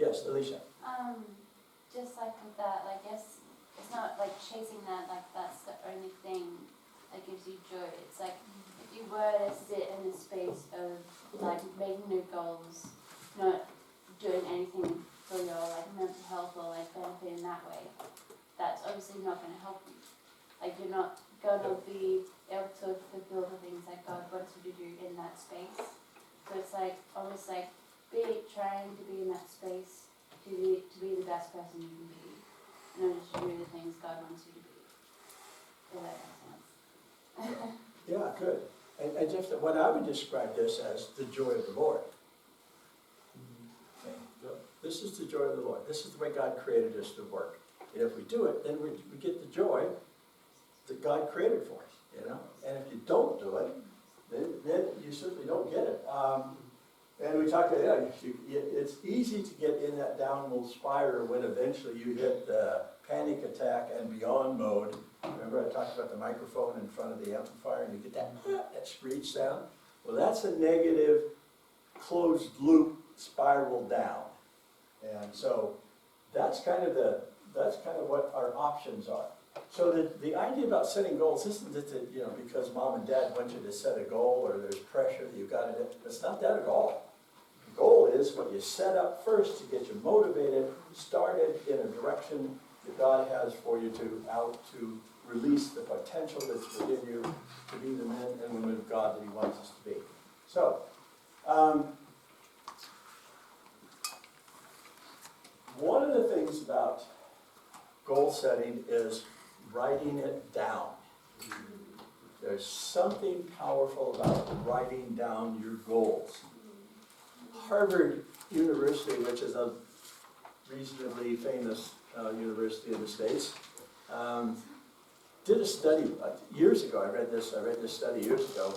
Yes, Alicia. Just like with that, I guess it's not like chasing that, like that's the only thing that gives you joy. It's like if you were to sit in a space of like making new goals, not doing anything for your like mental health or like benefit in that way, that's obviously not going to help you. Like you're not going to be able to fulfill the things that God wants you to do in that space. So it's like almost like trying to be in that space to be the best person you can be in order to do the things God wants you to be. If that makes sense. Yeah, good. And just what I would describe this as the joy of the Lord. Okay. This is the joy of the Lord. This is the way God created us to work. And if we do it, then we get the joy that God created for us, you know. And if you don't do it, then you simply don't get it. And we talked about, it's easy to get in that downward spiral when eventually you hit the panic attack and beyond mode. Remember I talked about the microphone in front of the amplifier and you get that screech sound? Well, that's a negative closed loop spiral down. And so that's kind of what our options are. So the idea about setting goals isn't that, you know, because mom and dad want you to set a goal or there's pressure that you've got to do. It's not that at all. The goal is what you set up first to get you motivated, started in a direction that God has for you to release the potential that's within you to be the men and women of God that He wants us to be. So, one of the things about goal setting is writing it down. There's something powerful about writing down your goals. Harvard University, which is a reasonably famous university in the States, did a study years ago. I read this study years ago,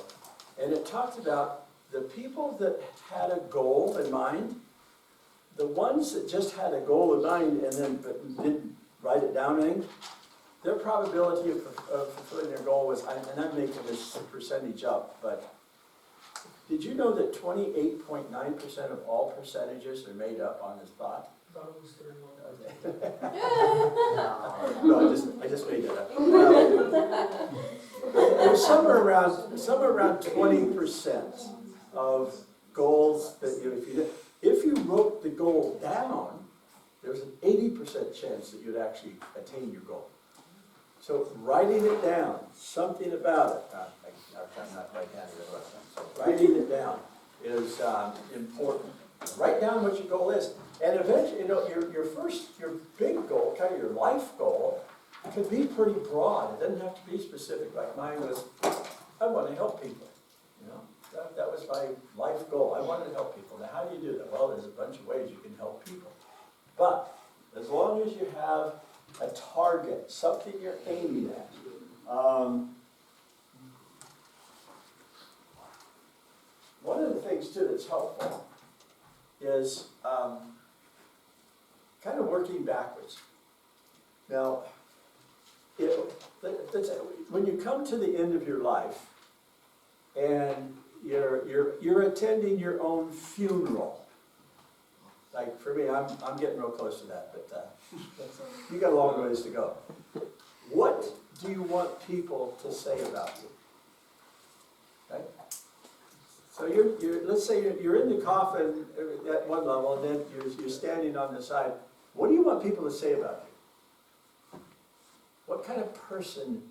and it talked about the people that had a goal in mind, the ones that just had a goal in mind and then but didn't write it down in, their probability of fulfilling their goal was, and I'm making this percentage up, but did you know that 28.9% of all percentages are made up on this thought? I thought it was 31. No, I just made that up. It was somewhere around 20% of goals that if you wrote the goal down, there's an 80% chance that you'd actually attain your goal. So writing it down, something about it. I'm not right-handed, so writing it down is important. Write down what your goal is, and eventually, you know, your big goal, kind of your life goal, could be pretty broad. It doesn't have to be specific. Like mine was, I want to help people. You know, that was my life goal. I wanted to help people. Now, how do you do that? Well, there's a bunch of ways you can help people, but as long as you have a target, something you're aiming at. One of the things too that's helpful is kind of working backwards. Now, when you come to the end of your life and you're attending your own funeral. Like for me, I'm getting real close to that, but you got a long ways to go. What do you want people to say about you? Okay? So let's say you're in the coffin at one level, and then you're standing on the side. What do you want people to say about you? What kind of person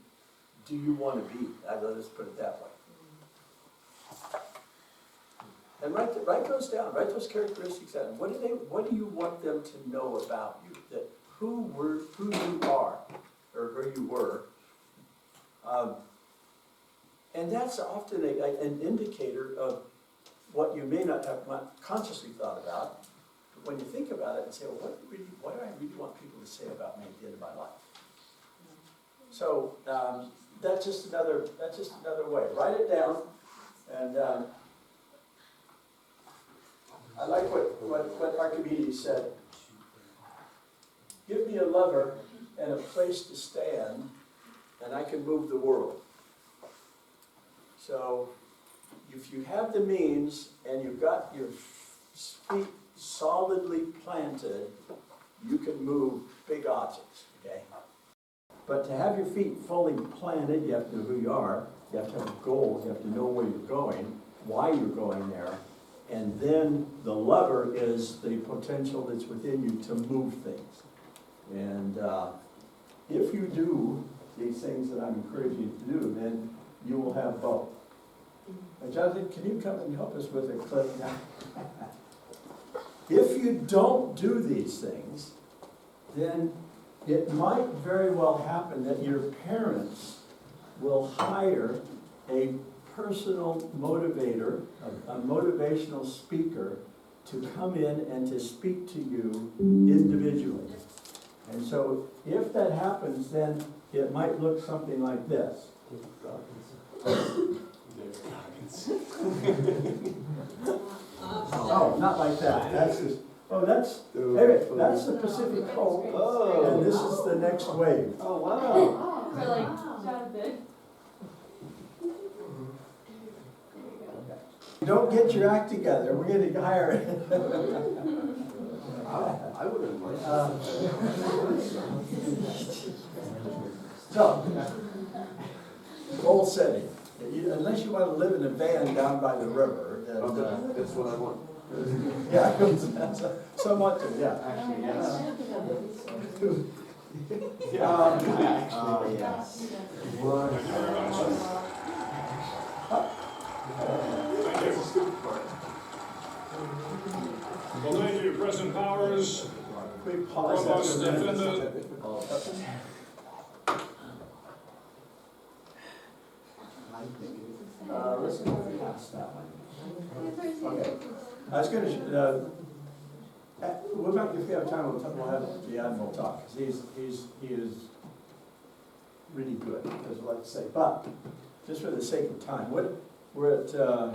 do you want to be? Let's put it that way. And write those down. Write those characteristics down. What do you want them to know about you? That who you are, or who you were. And that's often an indicator of what you may not have consciously thought about. But when you think about it and say, well, what do I really want people to say about me at the end of my life? So that's just another way. Write it down, and I like what Archimedes said. Give me a lever and a place to stand, and I can move the world. So if you have the means and you've got your feet solidly planted, you can move big objects, okay? But to have your feet fully planted, you have to know who you are, you have to have a goal, you have to know where you're going, why you're going there, and then the lever is the potential that's within you to move things. And if you do these things that I'm encouraging you to do, then you will have both. Jonathan, can you come and help us with a clip now? If you don't do these things, then it might very well happen that your parents will hire a personal motivator, a motivational speaker, to come in and to speak to you individually. And so if that happens, then it might look something like this. Oh, not like that. That's just, oh, that's, hey, that's the Pacific Coast, and this is the next wave. Oh, wow. So like, Jonathan. Don't get your act together, we're gonna hire it. I wouldn't mind. So, goal setting. Unless you want to live in a van down by the river. Okay, that's what I want. Yeah, somewhat, yeah. Actually, yes. Oh, yes. Well, thank you, President Powers, Quick pause. Provost Defendant. Let's go past that one. Okay. I was gonna, what about if we have time, we'll have the Admiral talk, because he is really good, as I like to say. But, just for the sake of time, we're at, are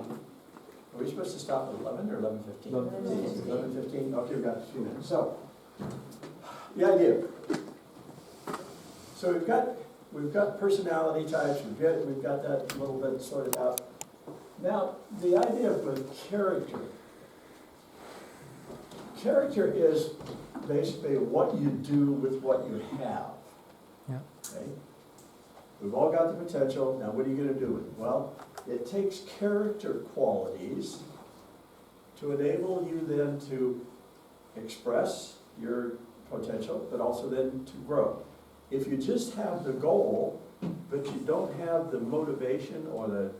we supposed to stop at 11 or 11:15? 11:15, okay, we've got a few minutes. So, the idea. So we've got personality types, we've got that a little bit sorted out. Now, the idea of character. Character is basically what you do with what you have. Yeah. Okay? We've all got the potential, now what are you going to do with it? Well, it takes character qualities to enable you then to express your potential, but also then to grow. If you just have the goal, but you don't have the motivation or the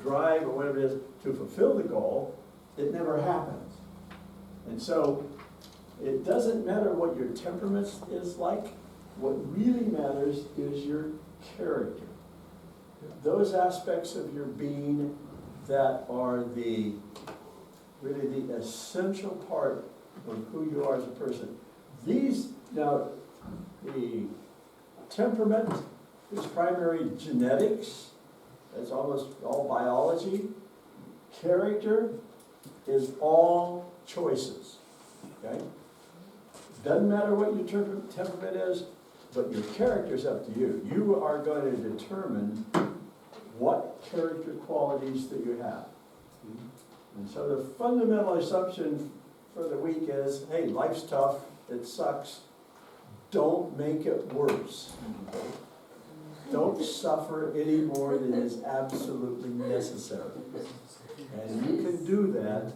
drive or whatever it is to fulfill the goal, it never happens. And so, it doesn't matter what your temperament is like, what really matters is your character. Those aspects of your being that are really the essential part of who you are as a person. Now, the temperament is primary genetics, it's almost all biology. Character is all choices, okay? Doesn't matter what your temperament is, but your character is up to you. You are going to determine what character qualities that you have. And so the fundamental assumption for the week is, hey, life's tough, it sucks, don't make it worse. Don't suffer any more than is absolutely necessary. And you can do that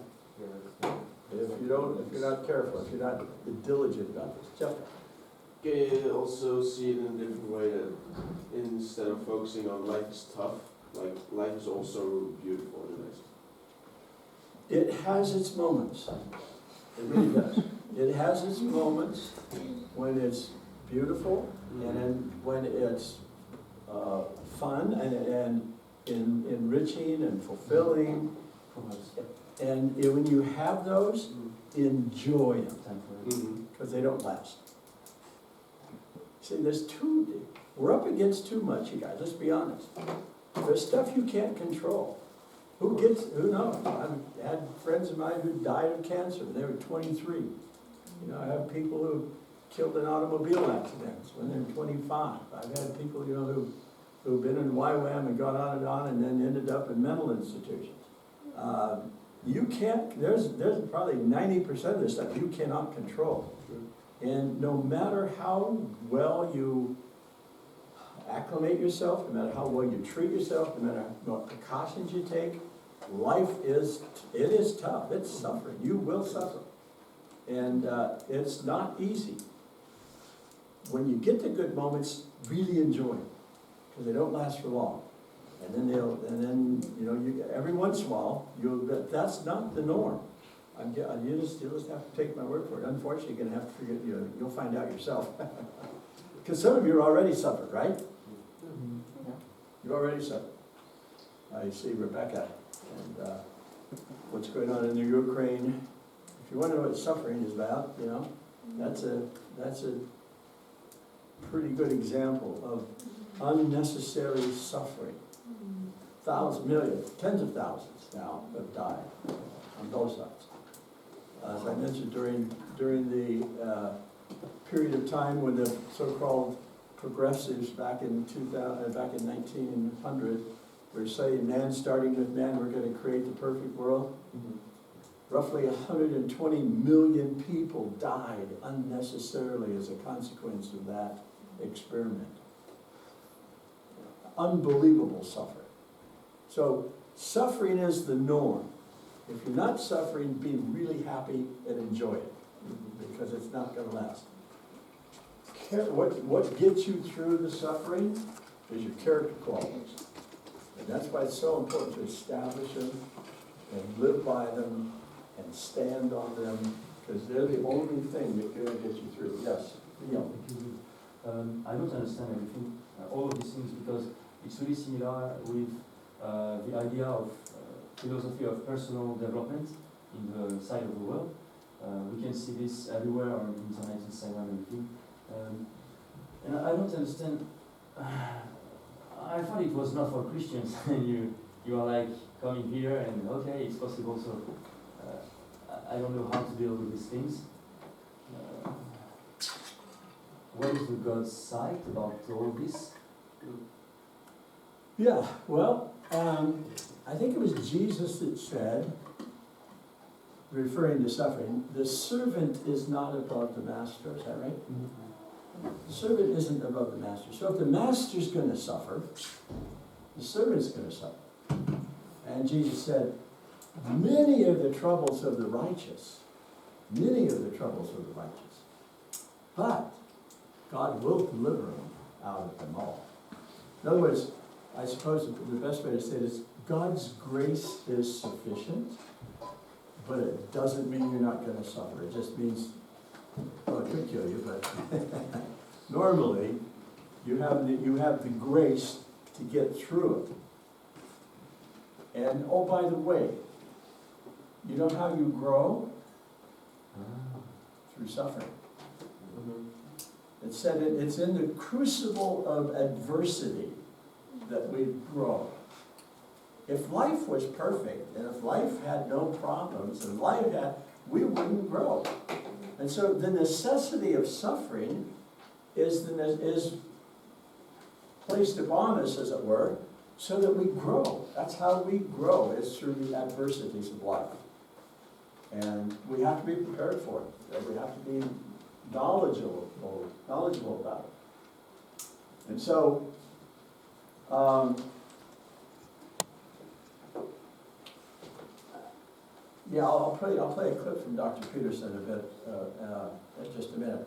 if you're not careful, if you're not diligent about this. Jeff? Can you also see it in a different way that instead of focusing on life is tough, like life is also beautiful and nice? It has its moments. It really does. It has its moments when it's beautiful and then when it's fun and enriching and fulfilling. And when you have those, enjoy them, because they don't last. See, we're up against too much, you guys, let's be honest. There's stuff you can't control. Who knows? I've had friends of mine who died of cancer when they were 23. You know, I have people who killed in automobile accidents when they were 25. I've had people, who've been in YWAM and gone on and then ended up in mental institutions. You can't, there's probably 90% of this stuff you cannot control. And no matter how well you acclimate yourself, no matter how well you treat yourself, no matter what precautions you take, life is, it is tough, it's suffering, you will suffer. And it's not easy. When you get the good moments, really enjoy them, because they don't last for long. And then you know, every once in a while, that's not the norm. You just have to take my word for it. Unfortunately, you're gonna have to figure, you'll find out yourself. Because some of you already suffered, right? You've already suffered. I see Rebecca, and what's going on in the Ukraine. If you want to know what suffering is about, you know, that's a pretty good example of unnecessary suffering. Thousands, millions, tens of thousands now have died on both sides. As I mentioned, during the period of time when the so-called progressives back in 1900 were saying, man, starting with man, we're going to create the perfect world. Roughly 120 million people died unnecessarily as a consequence of that experiment. Unbelievable suffering. So suffering is the norm. If you're not suffering, be really happy and enjoy it, because it's not going to last. What gets you through the suffering is your character qualities. And that's why it's so important to establish them and live by them and stand on them, because they're the only thing that can get you through. Yes? Yeah. I don't understand everything, all of these things, because it's really similar with the idea of philosophy of personal development in the side of the world. We can see this everywhere on the internet, Instagram, everything. And I don't understand. I thought it was not for Christians, and you are like coming here and okay, it's possible. So I don't know how to deal with these things. What is the God's side about all this? Yeah, well, I think it was Jesus that said, referring to suffering, the servant is not above the master. Is that right? The servant isn't above the master. So if the master's going to suffer, the servant's going to suffer. And Jesus said, many of the troubles of the righteous, but God will deliver them out of them all. In other words, I suppose the best way to say it is, God's grace is sufficient, but it doesn't mean you're not going to suffer. It just means, well, it could kill you, but normally you have the grace to get through it. And oh, by the way, you know how you grow? Through suffering. It said it's in the crucible of adversity that we grow. If life was perfect, and if life had no problems, and we wouldn't grow. And so the necessity of suffering is placed upon us, as it were, so that we grow. That's how we grow, is through the adversities of life. And we have to be prepared for it. We have to be knowledgeable about it. And so, yeah, I'll play a clip from Dr. Peterson in just a minute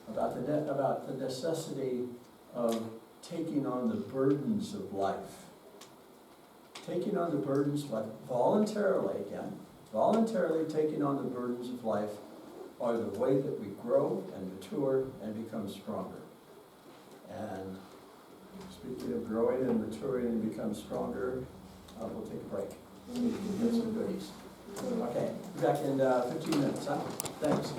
about the necessity of taking on the burdens of life. Taking on the burdens of life voluntarily taking on the burdens of life are the way that we grow and mature and become stronger. And speaking of growing and maturing and become stronger, we'll take a break. We'll get some goodies. Okay, back in 15 minutes, huh? Thanks.